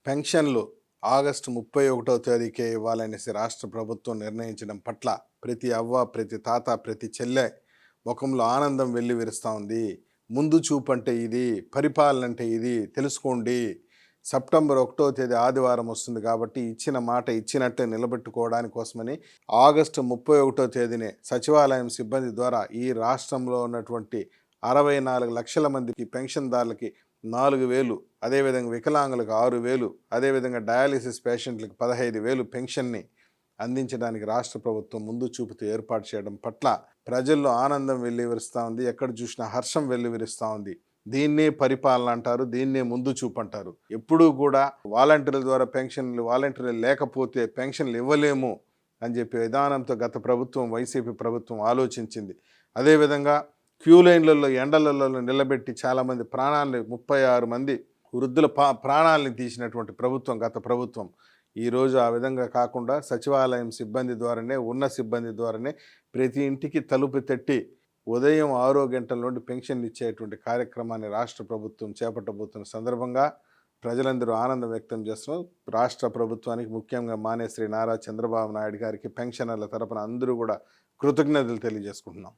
పెన్షన్లు ఆగస్టు 31వ తేదీకే ఇవ్వాలనేసి రాష్ట్ర ప్రభుత్వం నిర్ణయించడం పట్ల ప్రతి అవ్వ, ప్రతి తాత, ప్రతి చెల్లె ముఖంలో ఆనందం వెల్లివిరుస్తూ ఉంది. ముందు చూపు అంటే ఇది, పరిపాలన అంటే ఇది తెలుసుకోండి. సెప్టెంబర్ 1వ తేదీ ఆదివారం వస్తుంది కాబట్టి ఇచ్చిన మాట ఇచ్చినట్టే నిలబెట్టుకోవడానికి కోసమని ఆగస్టు 31వ తేదీనే సచివాలయం సిబ్బంది ద్వారా ఈ రాష్ట్రంలో ఉన్నటువంటి 64 లక్షల మందికి పెన్షన్దారులకి 4,000, అదేవిధంగా వికలాంగులకు 6,000, అదేవిధంగా డయాలిసిస్ పేషెంట్లకు 15,000 పెన్షన్ని అందించడానికి రాష్ట్ర ప్రభుత్వం ముందు చూపుతూ ఏర్పాటు చేయడం పట్ల ప్రజల్లో ఆనందం వెల్లివిరుస్తూ ఉంది. ఎక్కడ చూసినా హర్షం వెల్లివిరుస్తూ ఉంది. దీన్నే పరిపాలన అంటారు, దీన్నే ముందు చూపు అంటారు. ఎప్పుడూ కూడా వాలంటీర్ల ద్వారా వాలంటీర్లు లేకపోతే పెన్షన్లు ఇవ్వలేము అని చెప్పే విధానంతో గత ప్రభుత్వం, వైసీపీ ప్రభుత్వం ఆలోచించింది. అదేవిధంగా క్యూ లైన్లలో ఎండలలో నిలబెట్టి చాలామంది 36 మంది వృద్ధుల ప్రాణాలని తీసినటువంటి ప్రభుత్వం గత ప్రభుత్వం. ఈరోజు ఆ విధంగా కాకుండా సచివాలయం సిబ్బంది ద్వారానే, ఉన్న సిబ్బంది ద్వారానే ప్రతి ఇంటికి తలుపు తట్టి ఉదయం 6 గంటల నుండి పెన్షన్ ఇచ్చేటువంటి కార్యక్రమాన్ని రాష్ట్ర ప్రభుత్వం చేపట్టబోతున్న సందర్భంగా ప్రజలందరూ ఆనందం వ్యక్తం చేస్తున్నారు. రాష్ట్ర ప్రభుత్వానికి, ముఖ్యంగా మాన్యశ్రీ నారా చంద్రబాబు నాయుడు గారికి పెన్షనర్ల తరపున అందరూ కూడా కృతజ్ఞతలు తెలియజేసుకుంటున్నాం.